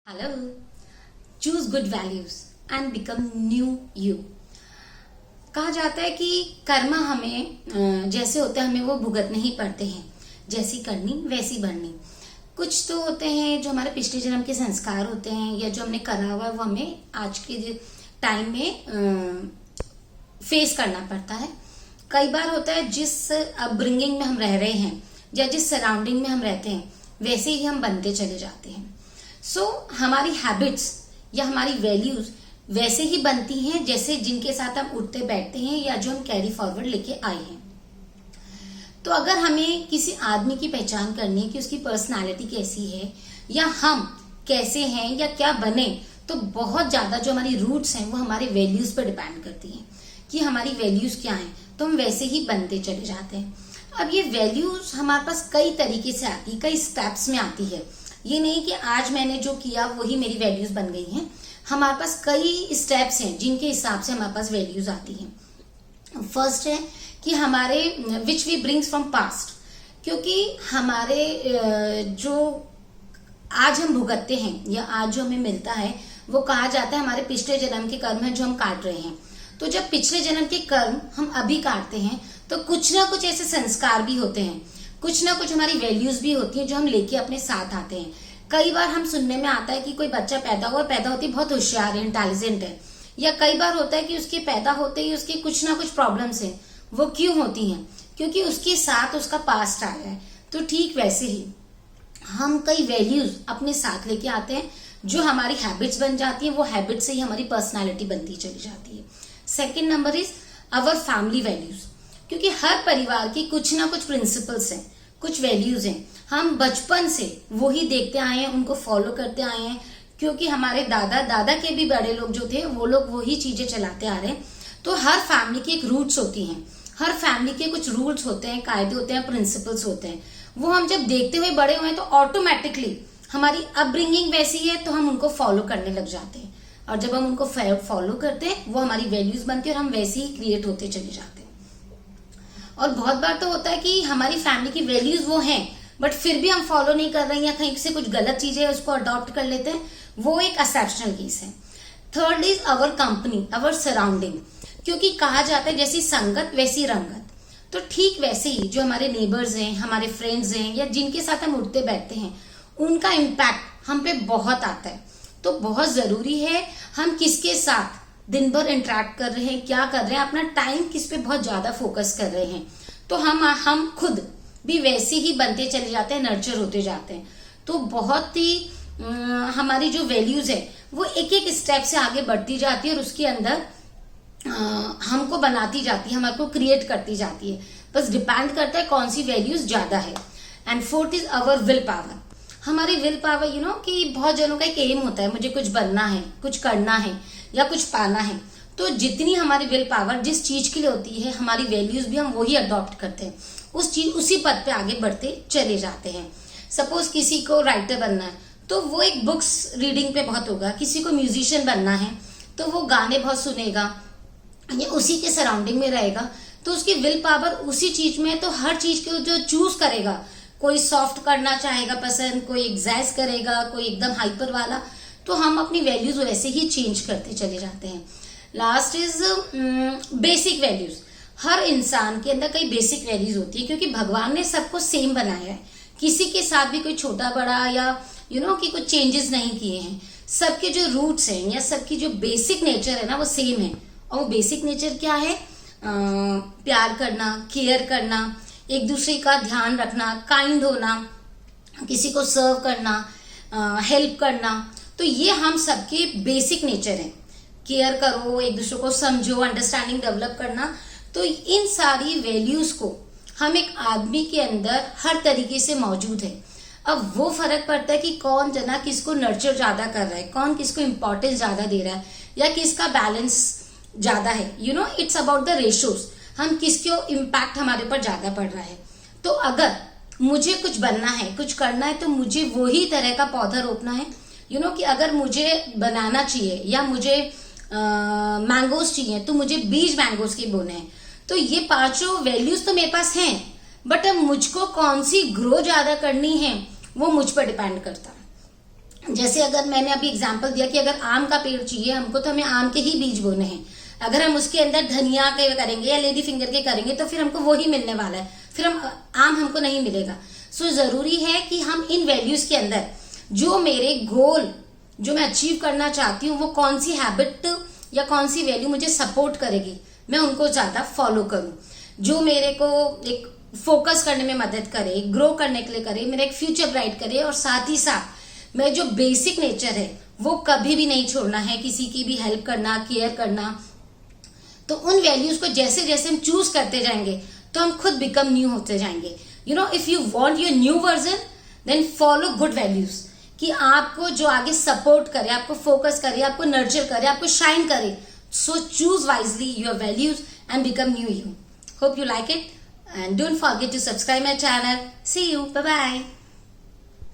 Hello. Choose good values and become new you. कहा जाता है कि कर्म हमें जैसे होते हैं हमें वो भुगतने ही पड़ते हैं, जैसी करनी वैसी बननी। कुछ तो होते हैं जो हमारे पिछले जन्म के संस्कार होते हैं या जो हमने करा हुआ है वो हमें आज के टाइम में फेस करना पड़ता है। कई बार होता है जिस अपब्रिंगिंग में हम रह रहे हैं या जिस सराउंडिंग में हम रहते हैं वैसे ही हम बनते चले जाते हैं। हमारी हैबिट्स या हमारी वैल्यूज वैसे ही बनती हैं जैसे जिनके साथ हम उठते बैठते हैं या जो हम कैरी फॉरवर्ड लेके आए हैं। तो अगर हमें किसी आदमी की पहचान करनी है कि उसकी पर्सनालिटी कैसी है या हम कैसे हैं या क्या बने, तो बहुत ज्यादा जो हमारी रूट्स हैं वो हमारे वैल्यूज पर डिपेंड करती हैं कि हमारी वैल्यूज क्या हैं, तो हम वैसे ही बनते चले जाते हैं। अब ये वैल्यूज हमारे पास कई तरीके से आती है, कई स्टेप्स में आती है। ये नहीं कि आज मैंने जो किया वही मेरी वैल्यूज बन गई हैं। हमारे पास कई स्टेप्स हैं जिनके हिसाब से हमारे पास वैल्यूज आती हैं। फर्स्ट है कि हमारे which we brings from past, क्योंकि हमारे जो आज हम भुगतते हैं या आज जो हमें मिलता है वो कहा जाता है हमारे पिछले जन्म के कर्म है जो हम काट रहे हैं। तो जब पिछले जन्म के कर्म हम अभी काटते हैं तो कुछ ना कुछ ऐसे संस्कार भी होते हैं, कुछ ना कुछ हमारी वैल्यूज भी होती हैं जो हम लेके अपने साथ आते हैं। कई बार हम सुनने में आता है कि कोई बच्चा पैदा हुआ, पैदा होती बहुत होशियार है, इंटेलिजेंट है, या कई बार होता है कि उसके पैदा होते ही उसके कुछ ना कुछ प्रॉब्लम्स हैं। वो क्यों होती हैं? क्योंकि उसके साथ उसका पास्ट आया है। तो ठीक वैसे ही हम कई वैल्यूज अपने साथ लेके आते हैं जो हमारी हैबिट्स बन जाती है, वो हैबिट से ही हमारी पर्सनैलिटी बनती चली जाती है। Second number is our family values, क्योंकि हर परिवार की कुछ ना कुछ प्रिंसिपल्स हैं, कुछ वैल्यूज हैं। हम बचपन से वही देखते आए हैं, उनको फॉलो करते आए हैं, क्योंकि हमारे दादा दादा के भी बड़े लोग जो थे वो लोग वही चीजें चलाते आ रहे हैं। तो हर फैमिली की एक रूट्स होती हैं, हर फैमिली के कुछ रूल्स होते हैं, कायदे होते हैं, प्रिंसिपल्स होते हैं। वो हम जब देखते हुए बड़े हुए तो ऑटोमेटिकली हमारी अपब्रिंगिंग वैसी है तो हम उनको फॉलो करने लग जाते हैं, और जब हम उनको फॉलो करते हैं वो हमारी वैल्यूज बनती है और हम वैसे ही क्रिएट होते चले जाते हैं। और बहुत बार तो होता है कि हमारी फैमिली की वैल्यूज वो हैं बट फिर भी हम फॉलो नहीं कर रहे हैं या कहीं से कुछ गलत चीजें है उसको अडॉप्ट कर लेते हैं, वो एक एक्सेप्शनल केस है। Third is our company, our surrounding, क्योंकि कहा जाता है जैसी संगत वैसी रंगत। तो ठीक वैसे ही जो हमारे नेबर्स हैं, हमारे फ्रेंड्स हैं या जिनके साथ हम उठते बैठते हैं, उनका इम्पैक्ट हम पे बहुत आता है। तो बहुत जरूरी है हम किसके साथ दिन भर इंटरेक्ट कर रहे हैं, क्या कर रहे हैं, अपना टाइम किस पे बहुत ज्यादा फोकस कर रहे हैं, तो हम खुद भी वैसे ही बनते चले जाते हैं, नर्चर होते जाते हैं। तो बहुत ही हमारी जो वैल्यूज है वो एक एक स्टेप से आगे बढ़ती जाती है और उसके अंदर हमको बनाती जाती है, हमारे को क्रिएट करती जाती है। बस डिपेंड करता है कौन सी वैल्यूज ज्यादा है। And fourth is our will power, हमारी विल पावर। कि बहुत जनों का एक एम होता है मुझे कुछ बनना है, कुछ करना है या कुछ पाना है। तो जितनी हमारी विल पावर जिस चीज के लिए होती है, हमारी वैल्यूज भी हम वही अडॉप्ट करते हैं, उसी पद पे आगे बढ़ते चले जाते हैं। सपोज किसी को राइटर बनना है तो वो एक बुक्स रीडिंग पे बहुत होगा, किसी को म्यूजिशियन बनना है तो वो गाने बहुत सुनेगा या उसी के सराउंडिंग में रहेगा, तो उसकी विल पावर उसी चीज में है। तो हर चीज को जो चूज करेगा, कोई सॉफ्ट करना चाहेगा पसंद, कोई एग्जैस करेगा, कोई एकदम हाइपर वाला। तो हम अपनी वैल्यूज वैसे ही चेंज करते चले जाते हैं। Last is basic values. हर इंसान के अंदर कई बेसिक वैल्यूज होती है, क्योंकि भगवान ने सबको सेम बनाया है, किसी के साथ भी कोई छोटा बड़ा या कि कुछ चेंजेस नहीं किए हैं। सबके जो रूट्स हैं या सबकी जो बेसिक नेचर है ना वो सेम है। और वो बेसिक नेचर क्या है? प्यार करना, केयर करना, एक दूसरे का ध्यान रखना, काइंड होना, किसी को सर्व करना, हेल्प करना। तो ये हम सबके बेसिक नेचर है। केयर करो, एक दूसरे को समझो, अंडरस्टैंडिंग डेवलप करना। तो इन सारी वैल्यूज को हम एक आदमी के अंदर हर तरीके से मौजूद है। अब वो फर्क पड़ता है कि कौन जना किसको नर्चर ज्यादा कर रहा है, कौन किसको इंपॉर्टेंस ज्यादा दे रहा है या किसका बैलेंस ज्यादा है। इट्स अबाउट द रेशियोज, हम किसको इम्पैक्ट हमारे ऊपर ज्यादा पड़ रहा है। तो अगर मुझे कुछ बनना है, कुछ करना है, तो मुझे वही तरह का पौधा रोपना है। कि अगर मुझे बनाना चाहिए या मुझे मैंगोज चाहिए तो मुझे बीज मैंगोज के बोने हैं। तो ये पांचों वैल्यूज तो मेरे पास हैं, बट अब मुझको कौन सी ग्रो ज्यादा करनी है वो मुझ पर डिपेंड करता है। जैसे अगर मैंने अभी एग्जांपल दिया कि अगर आम का पेड़ चाहिए हमको, तो हमें आम के ही बीज बोने हैं। अगर हम उसके अंदर धनिया के करेंगे या लेडी फिंगर के करेंगे तो फिर हमको वो ही मिलने वाला है, फिर आम हमको नहीं मिलेगा। सो जरूरी है कि हम इन वैल्यूज के अंदर जो मेरे गोल, जो मैं अचीव करना चाहती हूँ, वो कौन सी हैबिट या कौन सी वैल्यू मुझे सपोर्ट करेगी, मैं उनको ज्यादा फॉलो करूं, जो मेरे को एक फोकस करने में मदद करे, ग्रो करने के लिए करे, मेरा एक फ्यूचर ब्राइट करे। और साथ ही साथ मेरा जो बेसिक नेचर है वो कभी भी नहीं छोड़ना है, किसी की भी हेल्प करना, केयर करना। तो उन वैल्यूज को जैसे जैसे हम चूज करते जाएंगे तो हम खुद बिकम न्यू होते जाएंगे। You know, if you want your new version then follow good values, कि आपको जो आगे सपोर्ट करे, आपको फोकस करे, आपको नर्चर करे, आपको शाइन करे। So choose wisely your values and become new you. Hope you like it and don't forget to subscribe my channel. See you, bye bye.